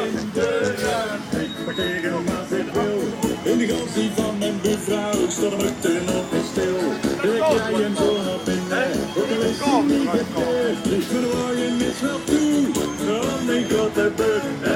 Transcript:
in de ruimte. Ik parkeer hem als ik wil. In de gansie van mijn buurvrouw, ik stond hem meteen op en stil. Ik rij hem zo naar binnen, ook al is hij niet gekeerd. Ik verwaar je mis wel toe, oh mijn god, hij beurt.